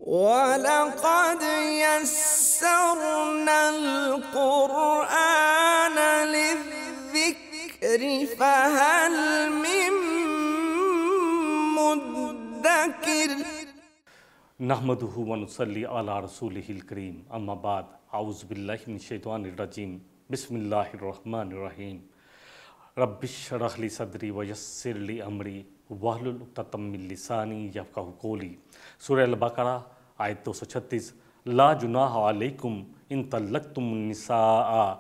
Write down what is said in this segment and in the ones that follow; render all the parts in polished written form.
وَلَقَدْ يَسَّرْنَا الْقُرْآنَ لِلذِّكْرِ فَهَلْ مِن مُّدَّكِرٍ نحمدہ ونصلی علی رسولہ الکریم اما بعد اعوذ باللہ من الشیطان الرجیم بسم اللہ الرحمن الرحیم رب اشرح لی صدری ویسر لی امری واحلل عقدۃ من لسانی یفقہوا قولی۔ سورہ البقرہ آیت 236۔ لا جناح علیکم ان طلقتم النساء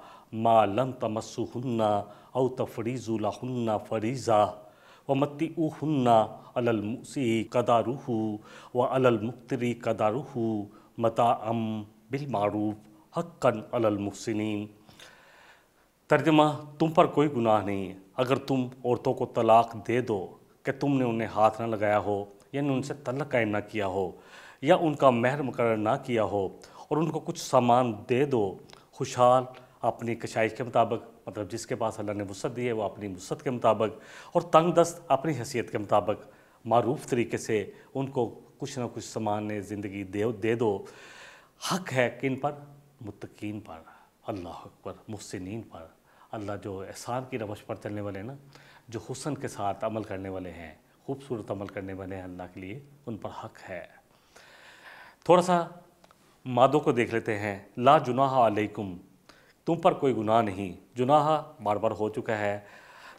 ما لم تمسوہن او تفریضوا لہن فریضہ ومتعوہن علی الموسع قدرہ وعلی المقتر قدرہ متاعا بالمعروف حقا علی المحسنین۔ ترجمہ: تم پر کوئی گناہ نہیں اگر تم عورتوں کو طلاق دے دو کہ تم نے انہیں ہاتھ نہ لگایا ہو، یعنی ان سے تعلق قائم نہ کیا ہو یا ان کا مہر مقرر نہ کیا ہو، اور ان کو کچھ سامان دے دو خوشحال اپنی کشائش کے مطابق، مطلب جس کے پاس اللہ نے وسعت دی ہے وہ اپنی وسعت کے مطابق، اور تنگ دست اپنی حیثیت کے مطابق معروف طریقے سے ان کو کچھ نہ کچھ سامان زندگی دے دو۔ حق ہے کن پر؟ متقین پر، اللہ اکبر، محسنین پر۔ اللہ جو احسان کی روش پر چلنے والے ہیں نا، جو حسن کے ساتھ عمل کرنے والے ہیں، خوبصورت عمل کرنے والے ہیں اللہ کے لیے، ان پر حق ہے۔ تھوڑا سا مادوں کو دیکھ لیتے ہیں۔ لا جناح علیکم، تم پر کوئی گناہ نہیں۔ جناح بار بار ہو چکا ہے۔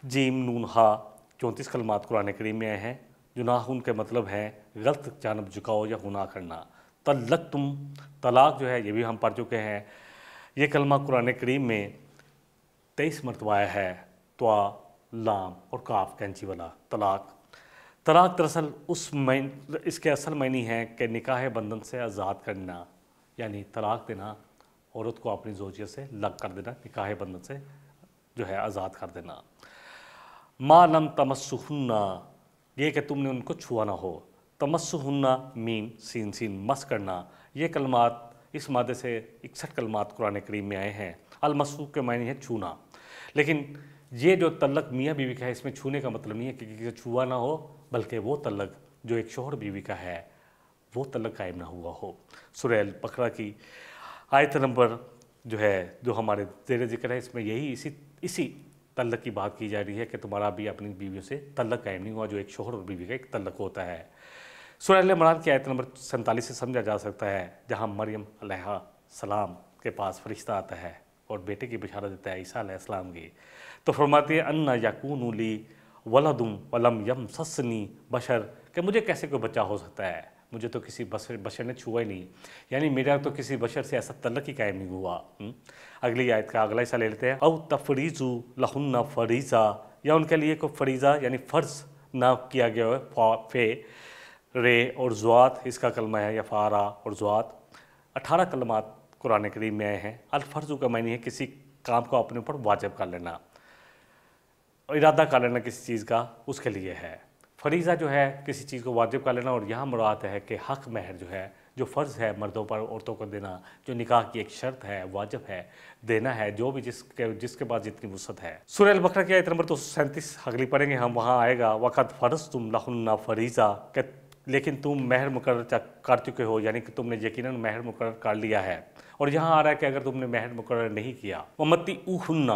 جیم نون ہا 34 کلمات قرآن کریم میں آئے ہیں۔ جناح ان کے مطلب ہے غلط جانب جھکاؤ یا گناہ کرنا۔ طلقتم، طلاق جو ہے یہ بھی ہم پڑھ چکے ہیں۔ یہ کلمہ قرآن کریم میں 23 مرتبہ آیا ہے۔ توا، لام اور کاف کینچی والا طلاق۔ طلاق دراصل اس کے اصل معنی ہے کہ نکاح بندھن سے آزاد کرنا، یعنی طلاق دینا، عورت کو اپنی زوجیت سے لگ کر دینا، نکاح بندھن سے جو ہے آزاد کر دینا۔ ما لم تمسہن، یہ کہ تم نے ان کو چھوا نہ ہو۔ تمسہن میم سین سین مس کرنا۔ یہ کلمات اس مادے سے 61 کلمات قرآن کریم میں آئے ہیں۔ المسو کے معنی ہے چھونا، لیکن یہ جو تعلق میاں بیوی کا ہے اس میں چھونے کا مطلب نہیں ہے کہ کسی چھوا نہ ہو، بلکہ وہ تعلق جو ایک شوہر بیوی کا ہے وہ تعلق قائم نہ ہوا ہو۔ سورہ البقرہ کی آیت نمبر جو ہے جو ہمارے زیر ذکر ہے، اس میں یہی اسی تعلق کی بات کی جا رہی ہے کہ تمہارا بھی اپنی بیویوں سے تعلق قائم نہیں ہوا جو ایک شوہر اور بیوی کا ایک تعلق ہوتا ہے۔ سورہ ال عمران کی آیت نمبر 47 سے سمجھا جا سکتا ہے، جہاں مریم علیہ السلام کے پاس فرشتہ آتا ہے اور بیٹے کی بشارت دیتا ہے عیسیٰ علیہ السلام کی، تو فرماتی ہے انا یکون لی ولد ولم یمسسنی بشر، کہ مجھے کیسے کوئی بچہ ہو سکتا ہے، مجھے تو کسی بشر نے چھوا ہی نہیں، یعنی میرا تو کسی بشر سے ایسا تعلق ہی قائم نہیں ہوا۔ اگلی آیت کا اگلا حصہ لے لیتے ہیں۔ او تفریضوا لہن فریضہ، یا ان کے لیے کوئی فریضہ یعنی فرض نہ کیا گیا ہے۔ فے، رے اور زوات اس کا کلمہ ہے، یا فارا اور زوات۔ 18 کلمات قرآن کریم میں آئے ہیں۔ الفرض کا معنی ہے کسی کام کو اپنے اوپر واجب کر لینا، ارادہ کر لینا کسی چیز کا، اس کے لیے ہے۔ فریضہ جو ہے کسی چیز کو واجب کر لینا، اور یہاں مراد ہے کہ حق مہر جو ہے، جو فرض ہے مردوں پر عورتوں کو دینا، جو نکاح کی ایک شرط ہے، واجب ہے، دینا ہے، جو بھی جس کے پاس جتنی وسعت ہے۔ سورہ البقرہ کی آیت نمبر 237 اگلی پڑھیں گے ہم، وہاں آئے گا وَقَدْ فَرَضْتُمْ لَهُنَّ فَرِيضَةً، کہ لیکن تم مہر مقرر کر چکے ہو، یعنی کہ تم نے یقیناً مہر مقرر کر لیا ہے۔ اور یہاں آ رہا ہے کہ اگر تم نے مہر مقرر نہیں کیا، وَمَتِّعُوهُنَّ،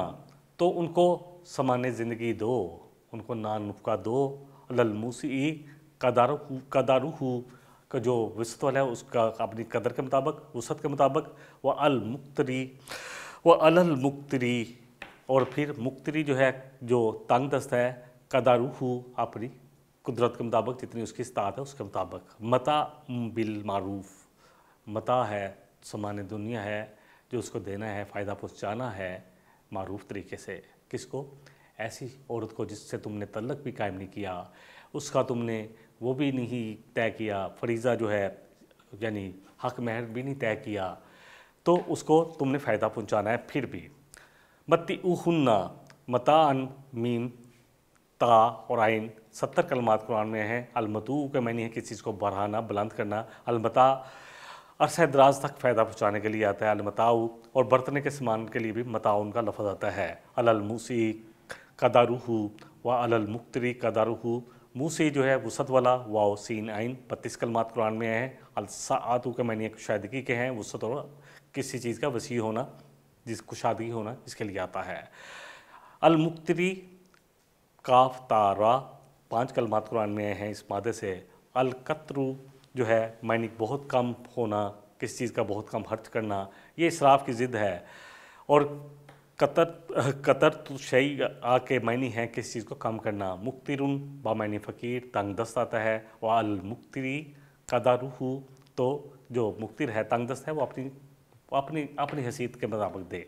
تو ان کو سامان زندگی دو، ان کو نان نفقہ دو، علی الموسع قدرہ، کا جو وسعت والا ہے اس کا اپنی قدر کے مطابق، وسعت کے مطابق، وعلی المقتری، اور پھر مقتری جو ہے جو تنگ دست ہے، قدرہ اپنی قدرت کے مطابق، جتنی اس کی استطاعت ہے اس کے مطابق۔ متاع بالمعروف، متاع ہے سامان دنیا ہے جو اس کو دینا ہے، فائدہ پہنچانا ہے معروف طریقے سے۔ کس کو؟ ایسی عورت کو جس سے تم نے تعلق بھی قائم نہیں کیا، اس کا تم نے وہ بھی نہیں طے کیا، فریضہ جو ہے یعنی حق مہر بھی نہیں طے کیا، تو اس کو تم نے فائدہ پہنچانا ہے پھر بھی۔ متعوہن، متاعن میم تا اور عین 70 کلمات قرآن میں ہیں۔ المتوع کے معنی ہے کسی چیز کو بڑھانا، بلند کرنا۔ المتاع عرصہ دراز تک فائدہ پہنچانے کے لیے آتا ہے۔ المتاع، اور برتنے کے سامان کے لیے بھی متاع کا لفظ آتا ہے۔ علی الموسع قدرہ وعلی المقتر قدرہ، موسع جو ہے وسعت والا، واو سین عین 32 کلمات قرآن میں ہیں۔ الساعۃ کے معنی کشادگی کے ہیں، وسعت اور کسی چیز کا وسیع ہونا، جس کشادگی ہونا اس کے لیے آتا ہے۔ المقتری کاف تا را 5 کلمات قرآن میں ہیں اس مادے سے۔ القطر جو ہے معنی بہت کم ہونا، کسی چیز کا بہت کم خرچ کرنا، یہ اسراف کی ضد ہے۔ اور قطر شیء آ کے معنی ہے کسی چیز کو کم کرنا۔ مقترن بامعنی فقیر، تنگ دست آتا ہے۔ والمقتری قدرہ، تو جو مقتر ہے، تنگ دست ہے، وہ اپنی حیثیت کے مطابق دے۔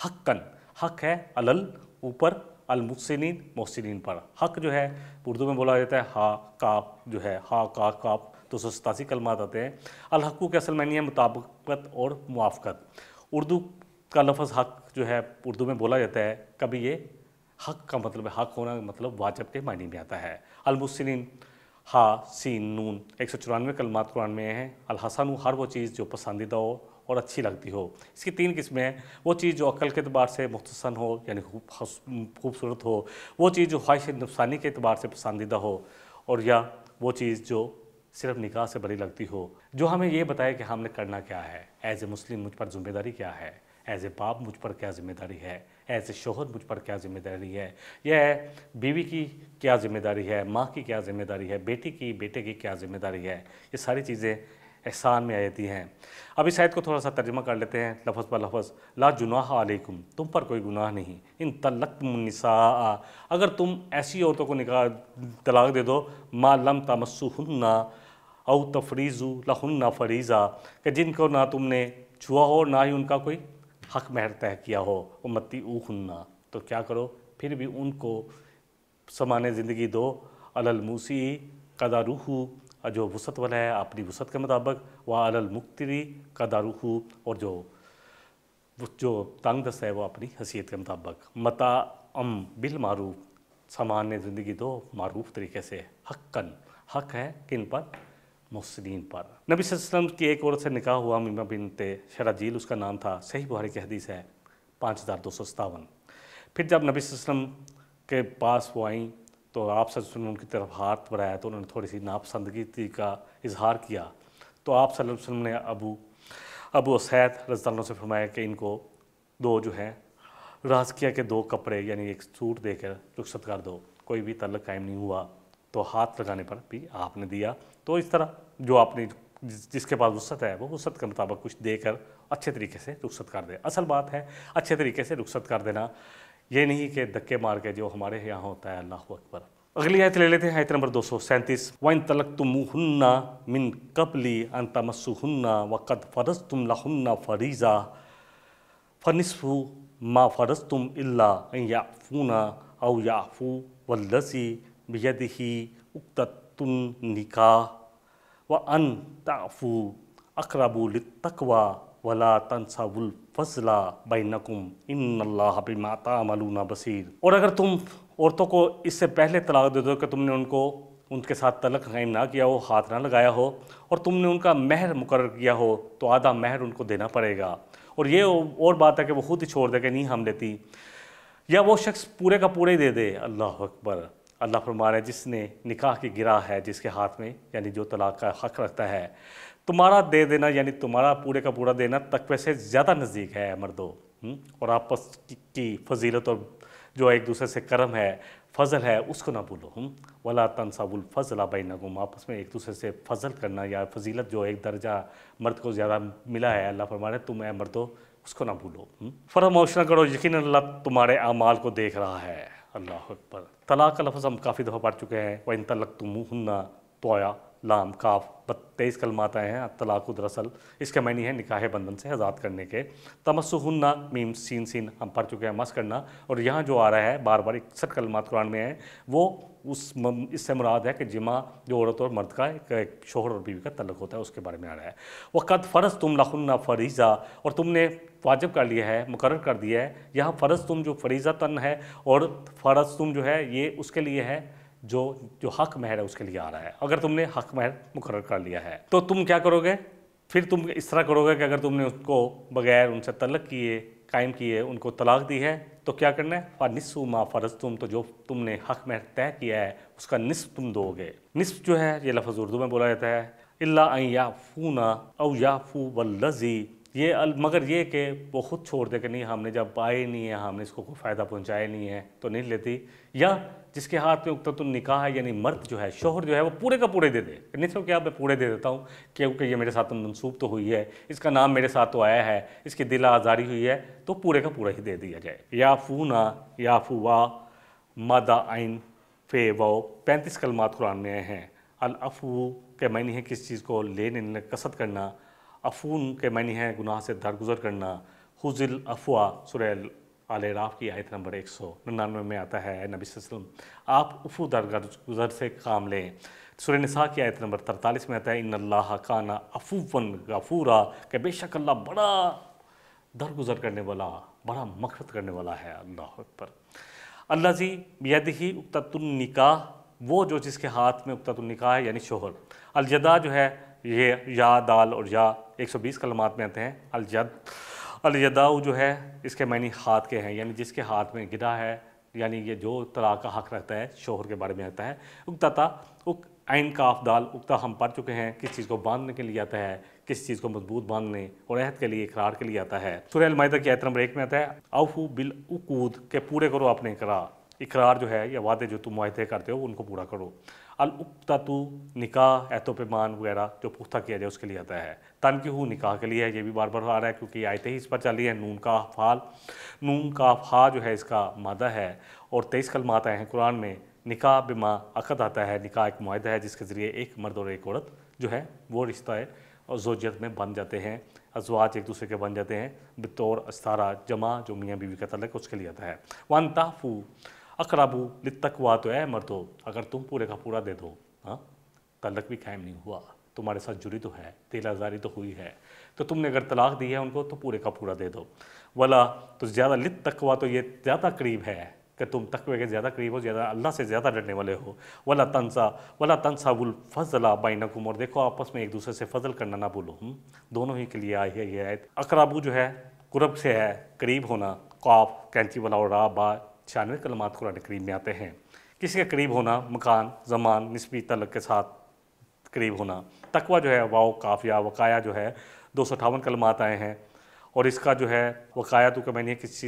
حقاً، حق ہے علل اوپر، المحسنین محسنین پر۔ حق جو ہے اردو میں بولا جاتا ہے ہا کاف جو ہے، ہا کا کاف 287 کلمات آتے ہیں۔ الحق کے اصل معنی ہے مطابقت اور موافقت۔ اردو کا لفظ حق جو ہے اردو میں بولا جاتا ہے، کبھی یہ حق کا مطلب ہے، حق ہونا مطلب واجب کے معنی میں آتا ہے۔ المحسنین ہا سین نون 194 کلمات قرآن میں ہیں۔ الحسن ہر وہ چیز جو پسندیدہ ہو اور اچھی لگتی ہو۔ اس کی 3 قسمیں ہیں، وہ چیز جو عقل کے اعتبار سے محسن ہو یعنی خوبصورت ہو، وہ چیز جو خواہش نفسانی کے اعتبار سے پسندیدہ ہو، اور یا وہ چیز جو صرف نکاح سے بری لگتی ہو، جو ہمیں یہ بتائے کہ ہم نے کرنا کیا ہے۔ ایز اے مسلم مجھ پر ذمہ داری کیا ہے، ایز اے باپ مجھ پر کیا ذمہ داری ہے، ایز اے شوہر مجھ پر کیا ذمہ داری ہے، یہ بیوی کی کیا ذمہ داری ہے، ماں کی کیا ذمہ داری ہے، بیٹے کی کیا ذمہ داری ہے۔ یہ ساری چیزیں احسان میں آ جاتی ہیں۔ اب اس آیت کو تھوڑا سا ترجمہ کر لیتے ہیں لفظ بہ لفظ۔ لا جناح علیکم، تم پر کوئی گناہ نہیں، ان طلقتم النساء، اگر تم ایسی عورتوں کو طلاق دے دو، ما لم تمسوہن او تفریضوا لہن فریضہ، کہ جن کو نہ تم نے چھوا ہو نہ ہی ان کا کوئی حق مہر طے کیا ہو، ومتعوہن، تو کیا کرو پھر بھی ان کو سامان زندگی دو، علی الموسیع قدرہ، جو وسعت والا ہے اپنی وسعت کے مطابق، وعلی المقتری قدرہ، اور جو تنگ دست ہے وہ اپنی حیثیت کے مطابق۔ متاعم بالمعروف، سامان زندگی دو معروف طریقے سے۔ حقاً، حق ہے کن پر؟ محسنین پر۔ نبی صلی اللہ علیہ وسلم کی ایک عورت سے نکاح ہوا، میمہ بنت شراجیل اس کا نام تھا، صحیح بخاری کی حدیث ہے 5257۔ پھر جب نبی صلی اللہ علیہ وسلم کے پاس وہ آئیں تو آپ صلی اللہ علیہ وسلم نے ان کی طرف ہاتھ بڑھایا تو انہوں نے تھوڑی سی ناپسندگی کا اظہار کیا، تو آپ صلی اللہ علیہ وسلم نے ابو اسید رضی اللہ عنہ سے فرمایا کہ ان کو 2 جو ہیں رازقیہ کے 2 کپڑے یعنی ایک سوٹ دے کر رخصت کر دو۔ کوئی بھی تعلق قائم نہیں ہوا تو ہاتھ لگانے پر بھی آپ نے دیا۔ تو اس طرح جو آپ نے جس کے پاس وسعت ہے وہ وسعت کے مطابق کچھ دے کر اچھے طریقے سے رخصت کر دے۔ اصل بات ہے اچھے طریقے سے رخصت کر دینا، یہ نہیں کہ دھکے مار کے جو ہمارے یہاں ہوتا ہے۔ اللہ اکبر۔ اگلی آیت لے لیتے ہیں، آیت نمبر 237۔ وَإِن طَلَّقْتُمُوهُنَّ مِن قَبْلِ أَن تَمَسُّوهُنَّ وَقَدْ فَرَضْتُمْ لَهُنَّ فَرِيضَةً فَنِصْفُ مَا فَرَضْتُمْ إِلَّا أَن يَعْفُونَ أَوْ يَعْفُوَ وَالَّذِي بِيَدِهِ عُقْدَةُ النِّكَاحِ وَأَن تَعْفُوا أَقْرَبُ لِلتَّقْوَىٰ وَلَا تَنْسَوُا الْفَضْلَ بَيْنَكُمْ إِنَّ اللَّهَ بِمَا تَعْمَلُونَ بَصِيرٌ۔ اور اگر تم عورتوں کو اس سے پہلے طلاق دے دو کہ تم نے ان کے ساتھ تعلق قائم نہ کیا ہو، ہاتھ نہ لگایا ہو، اور تم نے ان کا مہر مقرر کیا ہو، تو آدھا مہر ان کو دینا پڑے گا۔ اور یہ اور بات ہے کہ وہ خود ہی چھوڑ دے کہ نہیں ہم دیتی، یا وہ شخص پورے کا پورے ہی دے دے۔ اللہ اکبر۔ اللہ فرما رہا ہے جس نے نکاح کی گرہ ہے جس کے ہاتھ میں، یعنی جو طلاق کا حق رکھتا ہے، تمہارا دے دینا یعنی تمہارا پورے کا پورا دینا تقوی سے زیادہ نزدیک ہے مردوں۔ اور آپس کی فضیلت اور جو ایک دوسرے سے کرم ہے، فضل ہے، اس کو نہ بھولو۔ وَلَا تَنْسَوُا الْفَضْلَ بَيْنَكُمْ، آپس میں ایک دوسرے سے فضل کرنا یا فضیلت جو ایک درجہ مرد کو زیادہ ملا ہے، اللہ فرما رہا ہے تم اے مردو اس کو نہ بھولو۔ فراموش نہ کرو، یقیناً اللہ تمہارے اعمال کو دیکھ رہا ہے۔ اللہ اکبر۔ طلاق کا لفظ ہم کافی دفعہ پڑھ چکے ہیں۔ وَإِن طَلَّقْتُمُوهُنَّ تویا لام کاف 23 کلمات آئے ہیں۔ طلاق دراصل اس کے معنی ہے نکاح بندھن سے آزاد کرنے کے۔ تمسہن میم سین سین ہم پڑھ چکے ہیں، مس کرنا، اور یہاں جو آ رہا ہے بار بار 61 کلمات قرآن میں ہیں، وہ اس سے مراد ہے کہ جمع جو عورت اور مرد کا ایک شوہر اور بیوی کا تعلق ہوتا ہے اس کے بارے میں آ رہا ہے۔ وَقَدْ فَرَضْتُمْ لَهُنَّ فَرِيضَةً، اور تم نے واجب کر لیا ہے، مقرر کر دیا ہے۔ یہاں فرض تم جو فریضۃً ہے، اور فرض تم جو ہے یہ اس کے لیے ہے جو حق مہر ہے اس کے لیے آ رہا ہے۔ اگر تم نے حق مہر مقرر کر لیا ہے تو تم کیا کرو گے؟ پھر تم اس طرح کرو گے کہ اگر تم نے اس کو بغیر ان سے تعلق کیے قائم کیے ان کو طلاق دی ہے تو کیا کرنا ہے؟ فَنِصْفُ مَا فَرَضْتُمْ، تو جو تم نے حق مہر طے کیا ہے اس کا نصف تم دو گے۔ نصف جو ہے یہ لفظ اردو میں بولا جاتا ہے، اللہ ان یعفونا او یعفو والذی، مگر یہ کہ وہ خود چھوڑ دے کہ نہیں ہم نے جب پائے نہیں ہے، ہم نے اس کو کوئی فائدہ پہنچایا نہیں ہے تو نہیں لیتی، یا جس کے ہاتھ میں عقدۃ النکاح ہے یعنی مرد جو ہے، شوہر جو ہے وہ پورے کا پورے دے دے، نہیں تو کیا میں پورے دے دیتا ہوں کیونکہ یہ میرے ساتھ منسوب تو ہوئی ہے، اس کا نام میرے ساتھ تو آیا ہے، اس کی دل آزاری ہوئی ہے تو پورے کا پورا ہی دے دیا جائے۔ یعفونا یعفوا مادہ عین فے و 35 کلمات قرآن میں آئے ہیں۔ العفو کے معنی ہے کس چیز کو لینے قصد کرنا، عفون کے معنی ہے گناہ سے درگزر کرنا۔ خذ العفو سورہ آل اعراف کی آیت نمبر 199 میں آتا ہے، نبی صلی اللہ علیہ وسلم آپ عفو درگزر سے کام لیں۔ سورہ نساء کی آیت نمبر 43 میں آتا ہے ان اللہ کان عفوا غفورا، کہ بے شک اللہ بڑا درگزر کرنے والا، بڑا مغفرت کرنے والا ہے۔ اللہ اکبر۔ الذی بیدہ عقدۃ النکاح، وہ جو جس کے ہاتھ میں عقدۃ النکاح ہے یعنی شوہر۔ الجدا جو ہے یہ یا دال اور یا 120 کلمات میں آتے ہیں۔ الیداؤ جو ہے اس کے معنی ہاتھ کے ہیں، یعنی جس کے ہاتھ میں گرا ہے، یعنی یہ جو طلاق کا حق رکھتا ہے شوہر کے بارے میں آتا ہے۔ عقدۃ عین کاف دال، عقدہ ہم پڑھ چکے ہیں کس چیز کو باندھنے کے لیے آتا ہے، کس چیز کو مضبوط باندھنے اور عہد کے لیے اقرار کے لیے آتا ہے۔ سورہ المائدہ کی آیت نمبر 1 میں آتا ہے اوفوا بالعقود، کہ پورے کرو اپنے اقرار جو ہے یا وعدے جو تم معاہدے کرتے ہو ان کو پورا کرو۔ العقدۃ نکاح عہد و پیمان وغیرہ جو پختہ کیا جائے اس کے لیے آتا ہے۔ تنکحوا نکاح کے لیے ہے، یہ بھی بار بار آ رہا ہے کیونکہ یہ آیتیں ہی اس پر چل رہی ہیں۔ نون کاف ہا، نون کاف ہا جو ہے اس کا مادہ ہے اور 23 کلمات آئے ہیں قرآن میں۔ نکاح بما عقد آتا ہے، نکاح ایک معاہدہ ہے جس کے ذریعے ایک مرد اور ایک عورت جو ہے وہ رشتہ ہے اور زوجیت میں بن جاتے ہیں، ازواج ایک دوسرے کے بن جاتے ہیں بطور استارہ، جمع جو میاں بیوی کا تعلق اس کے لیے آتا ہے۔ وان تعفوا اقرب للتقویٰ، تو اے مردو اگر تم پورے کا پورا دے دو، ہاں تعلق بھی قائم نہیں ہوا، تمہارے ساتھ جری تو ہے، دل آزاری تو ہوئی ہے، تو تم نے اگر طلاق دی ہے ان کو تو پورے کا پورا دے دو۔ ولا تو زیادہ للتقویٰ، تو یہ زیادہ قریب ہے کہ تم تقوی کے زیادہ قریب ہو، زیادہ اللہ سے زیادہ ڈرنے والے ہو۔ ولا تنسوا الفضل بینکم، اور دیکھو آپس میں ایک دوسرے سے فضل کرنا نہ بھولو۔ دونوں ہی کے لیے آئی ہے یہ آیت۔ اقربو جو ہے قرب سے ہے، قریب ہونا، قاف کینچی والا اور را با 96 کلمات قرآن کریم میں آتے ہیں۔ کسی کے قریب ہونا، مکان، زمان، نسبی تعلق کے ساتھ قریب ہونا۔ تقویٰ جو ہے واو کاف یا وقایا جو ہے 258 کلمات آئے ہیں، اور اس کا جو ہے وقایاتو کا معنی ہے کس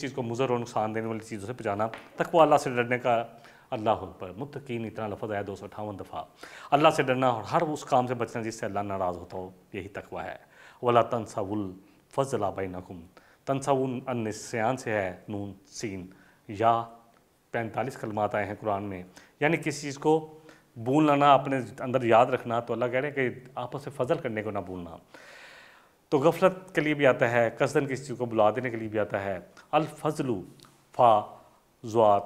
چیز کو مضر اور نقصان دینے والی چیزوں سے بچانا۔ تقویٰ اللہ سے ڈرنے کا، اللہ پر متقین اتنا لفظ آیا 258 دفعہ، اللہ سے ڈرنا اور ہر اس کام سے بچنا جس سے اللہ ناراض ہوتا ہو، یہی تقویٰ ہے۔ ولا تنسوا الفضل بینکم، تنسوا النسیان سے ہے نون سین، یا 45 کلمات آئے ہیں قرآن میں، یعنی کسی چیز کو بھولنا نہ، اپنے اندر یاد رکھنا، تو اللہ کہہ رہے ہیں کہ آپس سے فضل کرنے کو نہ بھولنا۔ تو غفلت کے لیے بھی آتا ہے، قصداً کسی چیز کو بلا دینے کے لیے بھی آتا ہے۔ الفضل فا ضاد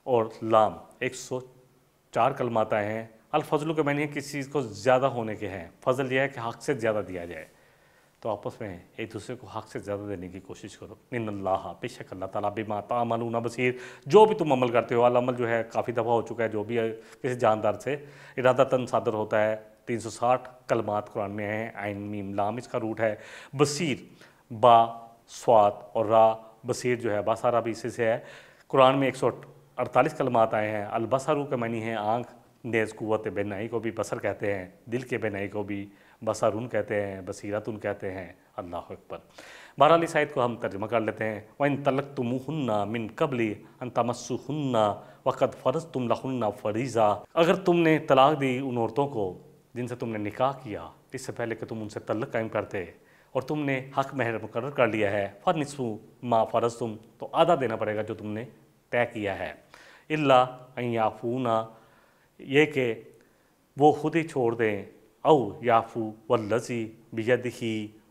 اور لام 104 کلمات آئے ہیں۔ الفضل کے معنی ہے کسی چیز کو زیادہ ہونے کے ہیں، فضل یہ ہے کہ حق سے زیادہ دیا جائے، تو آپس میں ایک دوسرے کو حق سے زیادہ دینے کی کوشش کرو۔ ان اللہ، بے شک اللہ تعالیٰ بما تعملون بصیر، جو بھی تم عمل کرتے ہو، العمل جو ہے کافی دفعہ ہو چکا ہے، جو بھی کسی جاندار سے ارادتاً صادر ہوتا ہے، 360 کلمات قرآن میں ہیں۔ عین میم لام اس کا روٹ ہے۔ بصیر با صاد اور را، بصیر جو ہے باسارا بھی اسی سے ہے۔ قرآن میں 148 کلمات آئے ہیں۔ البصرو کا معنی ہے آنکھ، نیز قوت بینائی کو بھی بصر کہتے ہیں، دل کے بینائی کو بھی بصرون کہتے ہیں، بصیرتن کہتے ہیں۔ اللہ اکبر۔ بہرحال اس آیت کو ہم ترجمہ کر لیتے ہیں۔ وَإِن طَلَّقْتُمُوهُنَّ مِن قَبْلِ أَن تَمَسُّوهُنَّ وَقَدْ فَرَضْتُمْ لَهُنَّ فَرِيضَةً، اگر تم نے طلاق دی ان عورتوں کو جن سے تم نے نکاح کیا اس سے پہلے کہ تم ان سے تعلق قائم کرتے، اور تم نے حق مہر مقرر کر لیا ہے، فَنِصْفُ مَا فَرَضْتُمْ، تو آدھا دینا پڑے گا جو تم نے طے کیا ہے۔ إِلَّا أَن يَعْفُونَ، یہ کہ وہ خود ہی چھوڑ دیں، او یعفو والذی بیدہ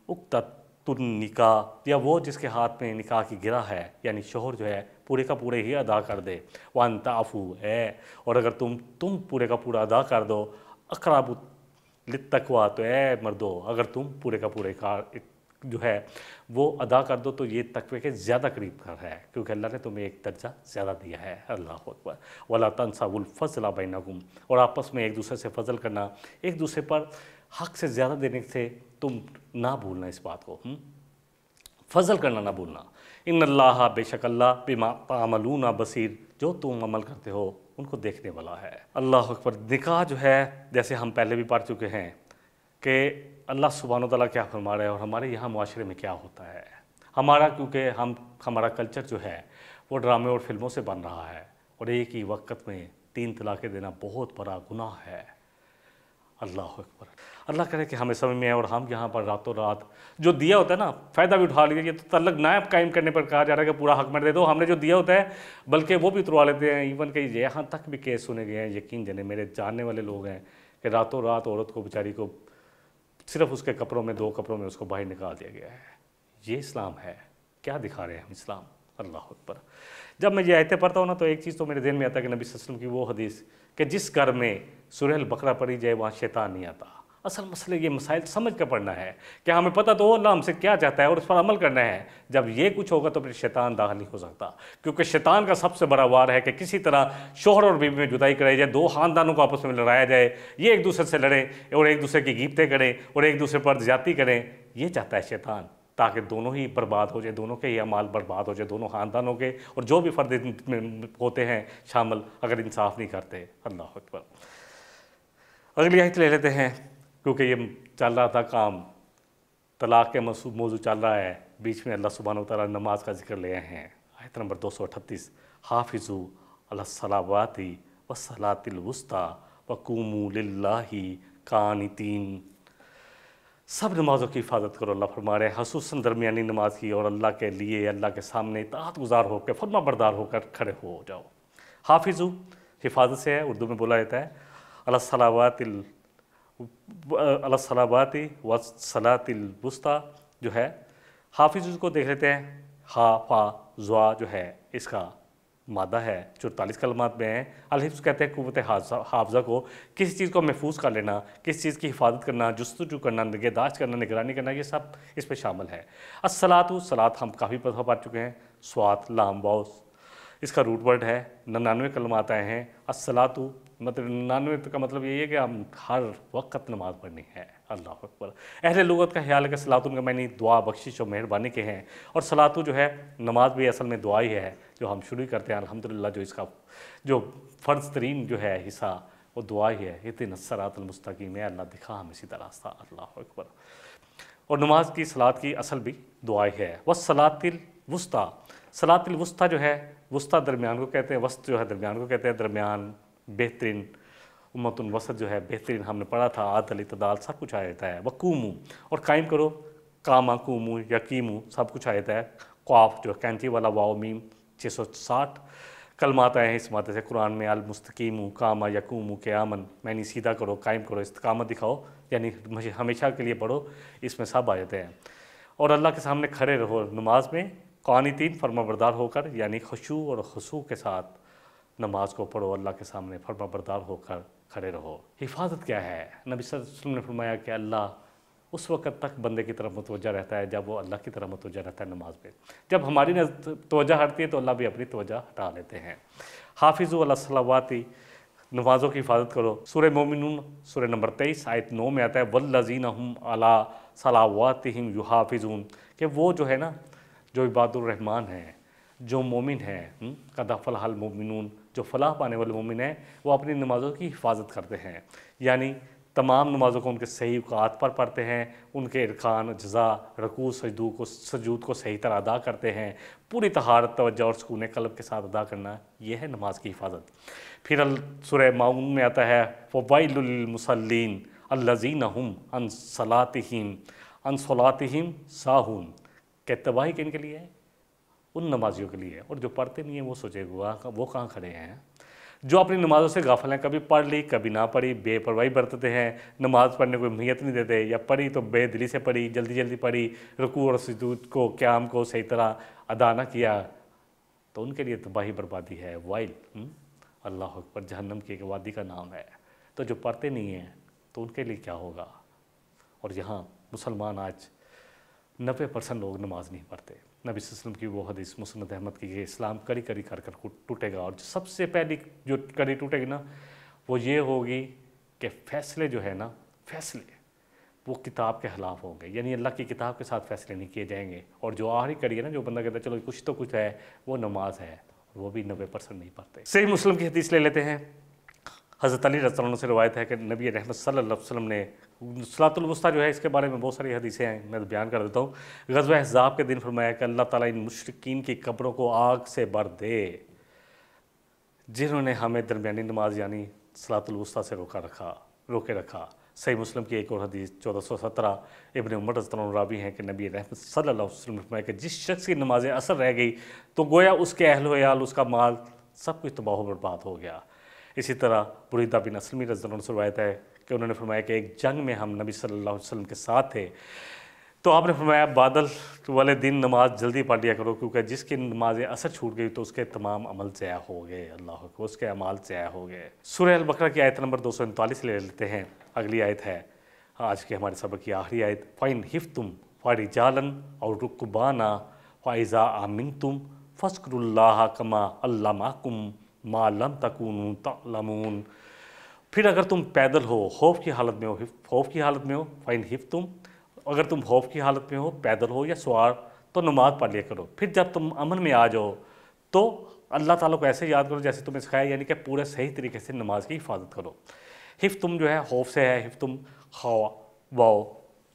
عقدۃ النکاح، یا وہ جس کے ہاتھ میں نکاح کی گرہ ہے یعنی شوہر جو ہے پورے کا پورے ہی ادا کر دے۔ وان تعفو ہے، اور اگر تم پورے کا پورا ادا کر دو، اقرب للتقویٰ، تو اے مردو اگر تم پورے کا پورے جو ہے وہ ادا کر دو تو یہ تقوی کے زیادہ قریب کر ہے، کیونکہ اللہ نے تمہیں ایک درجہ زیادہ دیا ہے۔ اللہ اکبر۔ ولا تنسوا الفضل بینکم، اور آپس میں ایک دوسرے سے فضل کرنا، ایک دوسرے پر حق سے زیادہ دینے سے تم نہ بھولنا، اس بات کو فضل کرنا نہ بھولنا۔ ان اللہ، بے شک اللہ بما تعملون بصیر، جو تم عمل کرتے ہو ان کو دیکھنے والا ہے۔ اللہ اکبر۔ نکاح جو ہے جیسے ہم پہلے بھی پڑھ چکے ہیں کہ اللہ سبحانہ و تعالیٰ کیا فرما رہا ہے اور ہمارے یہاں معاشرے میں کیا ہوتا ہے۔ کیونکہ ہمارا کلچر جو ہے وہ ڈرامے اور فلموں سے بن رہا ہے، اور ایک ہی وقت میں 3 طلاقیں دینا بہت بڑا گناہ ہے۔ اللہ اکبر۔ اللہ کرے کہ ہمیں سمجھ میں آئے اور ہم یہاں پر راتوں رات جو دیا ہوتا ہے نا فائدہ بھی اٹھا لیجیے۔ یہ تو تعلق نائب قائم کرنے پر کہا جا رہا ہے کہ پورا حق میں دے دو، ہم نے جو دیا ہوتا ہے بلکہ وہ بھی اتروا لیتے ہیں۔ ایون کہ یہاں تک بھی کیس سنے گئے ہیں، یقین جانے میرے جاننے والے لوگ ہیں کہ راتوں رات عورت کو بیچاری کو صرف اس کے کپڑوں میں 2 کپڑوں میں اس کو باہر نکال دیا گیا ہے۔ یہ اسلام ہے؟ کیا دکھا رہے ہیں ہم اسلام؟ اللہ اکبر۔ جب میں یہ آیتیں پڑھتا ہوں نا تو ایک چیز تو میرے ذہن میں آتا ہے کہ نبی صلی اللہ علیہ وسلم کی وہ حدیث کہ جس گھر میں سورہ البقرہ پڑھی جائے وہاں شیطان نہیں آتا۔ اصل مسئلہ یہ مسائل سمجھ کر پڑھنا ہے کہ ہمیں پتہ تو اللہ ہم سے کیا چاہتا ہے اور اس پر عمل کرنا ہے۔ جب یہ کچھ ہوگا تو پھر شیطان داخل نہیں ہو سکتا، کیونکہ شیطان کا سب سے بڑا وار ہے کہ کسی طرح شوہر اور بیوی میں جدائی کرائی جائے، 2 خاندانوں کو آپس میں لڑایا جائے، یہ ایک دوسرے سے لڑیں اور ایک دوسرے کی غیبتیں کریں اور ایک دوسرے پر زیادتی کریں۔ یہ چاہتا ہے شیطان، تاکہ دونوں ہی برباد ہو جائے، دونوں کے ہی اعمال برباد ہو جائے، دونوں خاندانوں کے اور جو بھی فرد میں ہوتے ہیں شامل، اگر انصاف نہیں کرتے۔ اللہ اکبر۔ اگلی آیت لے لیتے ہیں کیونکہ یہ چل رہا تھا کام، طلاق کے موضوع چل رہا ہے، بیچ میں اللہ سبحانہ و تعالیٰ نماز کا ذکر لے آئے ہیں۔ آیت نمبر 238، حافظوا علی الصلوات والصلاۃ الوسطی وقوموا للہ قانتین۔ سب نمازوں کی حفاظت کرو، اللہ فرما رہے ہیں، خصوصاً درمیانی نماز کی، اور اللہ کے لیے اللہ کے سامنے اطاعت گزار ہو کے فرما بردار ہو کر کھڑے ہو جاؤ۔ حافظوا حفاظت سے ہے، اردو میں بولا جاتا ہے علی الصلوات والصلاۃ الوسطی جو ہے۔ حافظ کو دیکھ لیتے ہیں، ہا فا زوا جو ہے اس کا مادہ ہے، 44 کلمات میں ہیں۔ الحفظ کہتے ہیں قوت حافظہ کو، کسی چیز کو محفوظ کر لینا، کسی چیز کی حفاظت کرنا، جستجو کرنا، نگہداشت کرنا، نگرانی کرنا، یہ سب اس پہ شامل ہے۔ الصلاۃ، صلاۃ ہم کافی دفعہ پڑھ چکے ہیں، صاد لام واو اس کا روٹ ورڈ ہے، 99 کلمات آئے ہیں۔ الصلاۃ مطلب 99 کا مطلب یہی ہے کہ ہم ہر وقت نماز پڑھنی ہے۔ اللہ اکبر۔ اہل لغت کا خیال ہے کہ صلاۃ کا معنی دعا، بخشش اور مہربانی کے ہیں، اور صلاۃ جو ہے نماز بھی اصل میں دعا ہی ہے جو ہم شروع کرتے ہیں الحمدللہ۔ جو اس کا جو فرض ترین جو ہے حصہ وہ دعا ہی ہے، اہدنا الصراط المستقیم، ہے اللہ دکھا ہمیں سیدھا راستہ۔ اللہ اکبر۔ اور نماز کی صلاۃ کی اصل بھی دعا ہی ہے۔ والصلاۃ الوسطی، صلاۃ الوسطی جو ہے، وسطی درمیان کو کہتے ہیں، وسط جو ہے درمیان کو کہتے ہیں، درمیان، بہترین، امت الوسط جو ہے بہترین، ہم نے پڑھا تھا، عدل اعتدال سب کچھ آ جاتا ہے۔ وقوموا، اور قائم کرو، قاما قوموا یا قیموا سب کچھ آ جاتا ہے۔ قاف جو کینچی والا واو میم 660 کلمات آئے ہیں اس مادے سے قرآن میں۔ المستقیم، قاما یقوم قیامن، معنی سیدھا کرو، قائم کرو، استقامت دکھاؤ، یعنی ہمیشہ کے لیے پڑھو، اس میں سب آ جاتے ہیں۔ اور اللہ کے سامنے کھڑے رہو نماز میں، قانتین فرما بردار ہو کر، یعنی خشوع اور خضوع کے ساتھ نماز کو پڑھو، اللہ کے سامنے فرما بردار ہو کر کھڑے رہو۔ حفاظت کیا ہے؟ نبی صلی اللہ علیہ وسلم نے فرمایا کہ اللہ اس وقت تک بندے کی طرف متوجہ رہتا ہے جب وہ اللہ کی طرف متوجہ رہتا ہے نماز پہ۔ جب ہماری توجہ ہٹتی ہے تو اللہ بھی اپنی توجہ ہٹا لیتے ہیں۔ حافظوا علی الصلوات، نمازوں کی حفاظت کرو۔ سورہ مومنون سورہ نمبر 23 آیت 9 میں آتا ہے والذین هم علی صلواتہم یحافظون، کہ وہ جو ہے نا جو عباد الرحمن ہیں، جو مومن ہیں، قد افلح المؤمنون، جو فلاح پانے والے مومن ہیں، وہ اپنی نمازوں کی حفاظت کرتے ہیں، یعنی تمام نمازوں کو ان کے صحیح اوقات پر پڑھتے ہیں، ان کے ارکان، اجزاء، رکوع، سجود کو صحیح طرح ادا کرتے ہیں، پوری طہارت، توجہ اور سکون قلب کے ساتھ ادا کرنا، یہ ہے نماز کی حفاظت۔ پھر سورہ ماؤن میں آتا ہے فویل للمصلین الذین هم عن صلاتہم ساہون، کہ تباہی کن کے لیے ہے؟ ان نمازیوں کے لیے، اور جو پڑھتے نہیں ہیں وہ سوچے وہ کہاں کھڑے ہیں؟ جو اپنی نمازوں سے غافل ہیں، کبھی پڑھ لی کبھی نہ پڑھی، بے پرواہی برتتے ہیں، نماز پڑھنے کو اہمیت نہیں دیتے، یا پڑھی تو بے دلی سے پڑھی، جلدی جلدی پڑھی، رکوع اور سجود کو، قیام کو صحیح طرح ادا نہ کیا، تو ان کے لیے تباہی بربادی ہے، وائل، اللہ اکبر، جہنم کی ایک وادی کا نام ہے۔ تو جو پڑھتے نہیں ہیں تو ان کے لیے کیا ہوگا؟ اور یہاں مسلمان آج 90% لوگ نماز نہیں پڑھتے۔ نبی صلی اللہ علیہ وسلم کی وہ حدیث مسند احمد کی کہ اسلام کڑی کڑی کر کر ٹوٹے گا، اور سب سے پہلی جو کڑی ٹوٹے گی نا وہ یہ ہوگی کہ فیصلے جو ہے نا، فیصلے وہ کتاب کے خلاف ہوں گے، یعنی اللہ کی کتاب کے ساتھ فیصلے نہیں کیے جائیں گے۔ اور جو آخری کڑی ہے نا، جو بندہ کہتا ہے چلو کچھ تو کچھ ہے، وہ نماز ہے، وہ بھی 90% نہیں پڑھتے۔ صحیح مسلم کی حدیث لے لیتے ہیں۔ حضرت علی رضی اللہ عنہ سے روایت ہے کہ نبی رحمت صلی اللہ علیہ وسلم نے صلاۃ الوسطیٰ جو ہے، اس کے بارے میں بہت ساری حدیثیں ہیں، میں بیان کر دیتا ہوں۔ غزوہ احزاب کے دن فرمایا کہ اللہ تعالیٰ ان مشرکین کی قبروں کو آگ سے بھر دے جنہوں نے ہمیں درمیانی نماز یعنی صلاۃ الوسطیٰ سے روکے رکھا۔ صحیح مسلم کی ایک اور حدیث 1417 ابن عمر رضی اللہ عنہ راوی ہیں کہ نبی رحمت صلی اللہ علیہ وسلم نے فرمایا کہ جس شخص کی نماز اثر رہ گئی تو گویا اس کے اہل و عیال، اس کا مال، سب کچھ تباہ و برباد ہو گیا۔ اسی طرح بریدہ بن اسلمی رضی اللہ عنہ سے روایت ہے کہ انہوں نے فرمایا کہ ایک جنگ میں ہم نبی صلی اللہ علیہ وسلم کے ساتھ تھے، تو آپ نے فرمایا بادل والے دن نماز جلدی پڑھ لیا کرو، کیونکہ جس کی نماز اثر چھوٹ گئی تو اس کے تمام عمل ضائع ہو گئے، اللہ اکبر، اس کے اعمال ضائع ہو گئے۔ سورہ البقرہ کی آیت نمبر 239 لے لیتے ہیں۔ اگلی آیت ہے آج کے ہمارے سبق کی آخری آیت، فَإِنْ خِفْتُمْ فَرِجَالًا أَوْ رُكْبَانًا فَإِذَا آمِنْتُمْ فَاذْكُرُوا اللَّهَ كَمَا عَلَّمَكُمْ مَا لَمْ تَكُونُوا تَعْلَمُونَ۔ پھر اگر تم پیدل ہو، خوف کی حالت میں ہو، فَإِنْ خِفْتُمْ، اگر تم خوف کی حالت میں ہو، پیدل ہو یا سوار، تو نماز پڑھ لیا کرو۔ پھر جب تم امن میں آ جاؤ تو اللہ تعالیٰ کو ایسے یاد کرو جیسے تمہیں سکھایا، یعنی کہ پورے صحیح طریقے سے نماز کی حفاظت کرو۔ حفتم جو ہے خوف سے ہے، حفتم خوا واو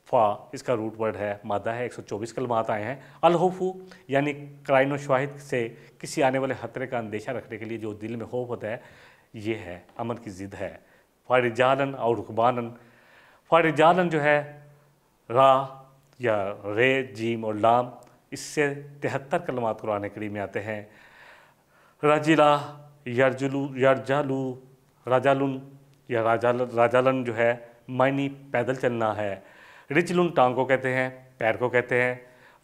فا اس کا روٹ ورڈ ہے، مادہ ہے، 124 کلمات آئے ہیں۔ الخوف یعنی قرائن و شواہد سے کسی آنے والے خطرے کا اندیشہ رکھنے کے لیے جو دل میں خوف ہوتا ہے، یہ ہے امن کی ضد ہے۔ فارجالن اور رکبانن، فارجالن جو ہے را یا رے جیم اور لام، اس سے 73 کلمات قرآن کریم میں آتے ہیں۔ رجلا یرجلو یرجلو رجالن یا راجالن جو ہے معنی پیدل چلنا ہے۔ رجلن ٹانگ کو کہتے ہیں، پیر کو کہتے ہیں۔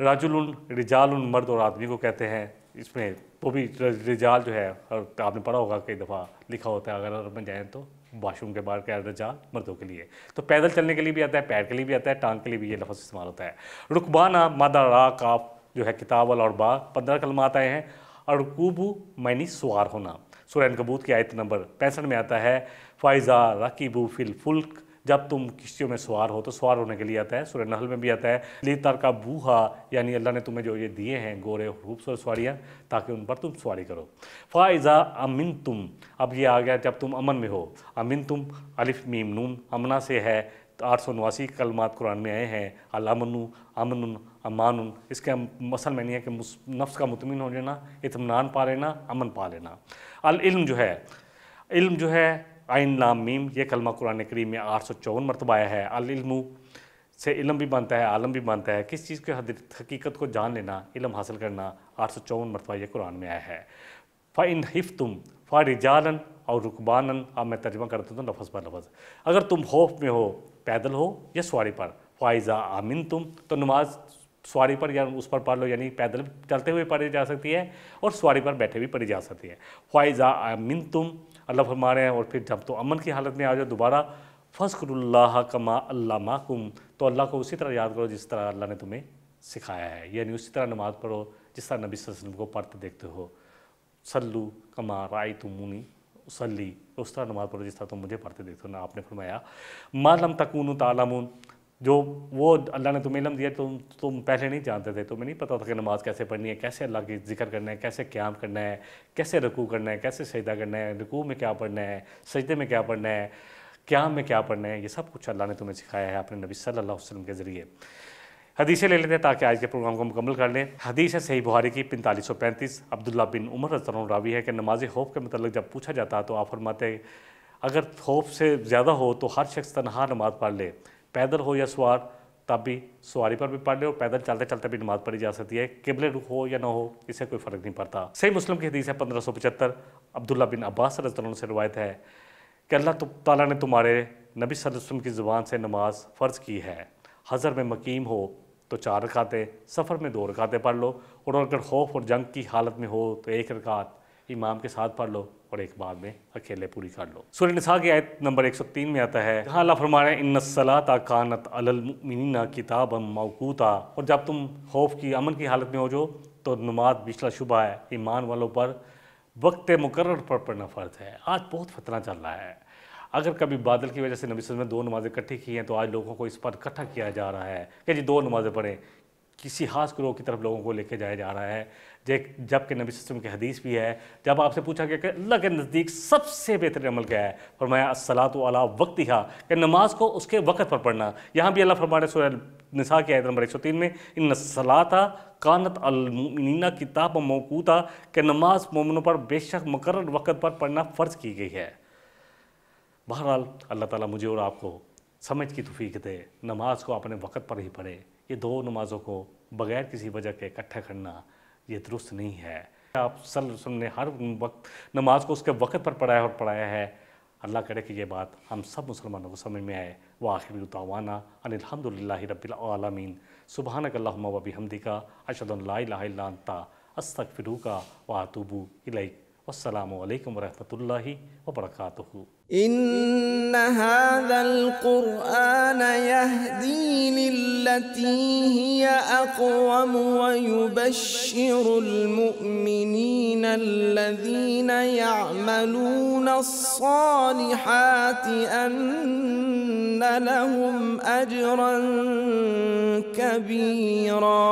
راجلن رجالن مرد اور آدمی کو کہتے ہیں۔ اس میں وہ بھی رجال جو ہے، اور آپ نے پڑھا ہوگا کئی دفعہ لکھا ہوتا ہے اگر عرب میں جائیں تو واش روم کے باہر کیا رجال مردوں کے لیے، تو پیدل چلنے کے لیے بھی آتا ہے، پیر کے لیے بھی آتا ہے، ٹانگ کے لیے بھی یہ لفظ استعمال ہوتا ہے۔ رکبانہ مادہ را کاف جو ہے کتاب اور با 15 کلمات آئے ہیں۔ اور رکوبو معنی سوار ہونا۔ سورہ عنکبوت کی آیت نمبر 65 میں آتا ہے فَإِذَا رَكِبُوا فِي الْفُلْكِ، جب تم کشتیوں میں سوار ہو، تو سوار ہونے کے لیے آتا ہے۔ سورہ نحل میں بھی آتا ہے لِتَرْكَبُوهَا، یعنی اللہ نے تمہیں جو یہ دیے ہیں گورے خوبصورت سواریاں، تاکہ ان پر تم سواری کرو۔ فَإِذَا أَمِنْتُمْ، اب یہ آ گیا جب تم امن میں ہو۔ امنتم الف میم نون امنا سے ہے، 889 کلمات قرآن میں آئے ہیں۔ الامن امن امان، اس کا مثل میں نہیں ہے کہ نفس کا مطمئن ہو جانا، اطمینان پا لینا، امن پا لینا۔ العلم جو ہے، علم جو ہے عین لام میم، یہ کلمہ قرآن کریم میں 854 مرتبہ آیا ہے۔ العلم سے علم بھی بنتا ہے، عالم بھی بنتا ہے، کس چیز کی حقیقت کو جان لینا، علم حاصل کرنا، 854 مرتبہ یہ قرآن میں آیا ہے۔ فَإِنْ خِفْتُمْ فَرِجَالًا اور رکبانن، اب میں ترجمہ کرتا ہوں لفظ پر لفظ۔ اگر تم خوف میں ہو، پیدل ہو یا سواری پر، فَإِذَا آمِنْتُمْ، تو نماز سواری پر یا اس پر پڑھ لو، یعنی پیدل چلتے ہوئے پڑھی جا سکتی ہے اور سواری پر بیٹھے بھی پڑھی جا سکتی ہے۔ فَإِذَا آمِنْتُمْ، اللہ فرما رہے ہیں، اور پھر جب تو امن کی حالت میں آ جاؤ دوبارہ، فَاذْكُرُوا اللَّهَ كَمَا عَلَّمَكُمْ، تو اللہ کو اسی طرح یاد کرو جس طرح اللہ نے تمہیں سکھایا ہے، یعنی اسی طرح نماز پڑھو جس طرح نبی صلی اللہ علیہ وسلم کو پڑھتے دیکھتے ہو۔ صلو کما رأیتمونی اصلی، اس طرح نماز پڑھو جس طرح تم مجھے پڑھتے دیکھتے ہو۔ آپ نے فرمایا ما لم تکونوا تعلمون، جو وہ اللہ نے تمہیں علم دیا تم پہلے نہیں جانتے تھے، تمہیں نہیں پتہ تھا کہ نماز کیسے پڑھنی ہے، کیسے اللہ کی ذکر کرنا ہے، کیسے قیام کرنا ہے، کیسے رکوع کرنا ہے، کیسے سجدہ کرنا ہے، رکوع میں کیا پڑھنا ہے، سجدے میں کیا پڑھنا ہے، قیام میں کیا پڑھنا ہے، یہ سب کچھ اللہ نے تمہیں سکھایا ہے اپنے نبی صلی اللہ علیہ وسلم کے ذریعے۔ حدیثیں لے لیتے ہیں تاکہ آج کے پروگرام کو مکمل کر لیں۔ حدیث ہے صحیح بخاری کی 4535، عبداللہ بن عمر رضی اللہ عنہ راوی ہے کہ نماز خوف کے متعلق جب پوچھا جاتا تو آپ فرماتے اگر خوف سے زیادہ ہو تو ہر شخص تنہا نماز پڑھ لے، پیدل ہو یا سوار تب بھی سواری پر بھی پڑھ لے، اور پیدل چلتے چلتے بھی نماز پڑھی جا سکتی ہے، قبلے رخ ہو یا نہ ہو اس سے کوئی فرق نہیں پڑتا۔ صحیح مسلم کی حدیث ہے 1575، عبداللہ بن عباس رضی اللہ عنہ سے روایت ہے کہ اللہ تعالیٰ نے تمہارے نبی صلی اللہ علیہ وسلم کی زبان سے نماز فرض کی ہے، حضر میں مقیم ہو تو 4 رکعتیں، سفر میں 2 رکعتیں پڑھ لو، اور اگر خوف اور جنگ کی حالت میں ہو تو 1 رکعت امام کے ساتھ پڑھ لو اور ایک بعد میں اکیلے پوری کر لو۔ سورہ نساء کی آیت نمبر 103 میں آتا ہے، جہاں اللہ فرما رہے ہیں ان الصلاۃ کانت علی المؤمنین کتابا موقوتا، اور جب تم خوف کی امن کی حالت میں ہو جو تو نماز بلا شبہ ہے ایمان والوں پر وقت مقرر پر پڑھنا فرض ہے۔ آج بہت فتنہ چل رہا ہے، اگر کبھی بادل کی وجہ سے نبی صلی اللہ علیہ وسلم نے 2 نمازیں اکٹھی کی ہیں تو آج لوگوں کو اس پر اکٹھا کیا جا رہا ہے کہ جی 2 نمازیں پڑھیں، کسی خاص گروہ کی طرف لوگوں کو لے کے جایا جا رہا ہے، جبکہ نبی صلی اللہ علیہ وسلم کی حدیث بھی ہے، جب آپ سے پوچھا گیا کہ اللہ کے نزدیک سب سے بہترین عمل کیا ہے، فرمایا الصلاۃ علی وقتہا، کہ نماز کو اس کے وقت پر پڑھنا۔ یہاں بھی اللہ فرمانے سورہ نساء کی آیت نمبر 103 میں ان الصلاۃ کانت علی المؤمنین کتابا موقوتا، کہ نماز مومنوں پر بے شک مقرر وقت پر پڑھنا فرض کی گئی ہے۔ بہرحال اللہ تعالیٰ مجھے اور آپ کو سمجھ کی توفیق دے، نماز کو اپنے وقت پر ہی پڑھے۔ یہ دو نمازوں کو بغیر کسی وجہ کے اکٹھا کرنا یہ درست نہیں ہے۔ آپ صلی اللہ علیہ وسلم نے ہر وقت نماز کو اس کے وقت پر پڑھایا اور پڑھایا ہے۔ اللہ کرے کہ یہ بات ہم سب مسلمانوں کو سمجھ میں آئے۔ وآخر دعوانا ان الحمد للہ رب العالمین، سبحانک اللہم و بحمدک، اشہد ان لا الہ الا انت، استغفرک واتوب الیک۔ والسلام علیکم ورحمۃ اللہ وبرکاتہ۔ إن هذا القرآن يهدي للتي هي أقوم ويبشر المؤمنين الذين يعملون الصالحات أن لهم أجرا كبيرا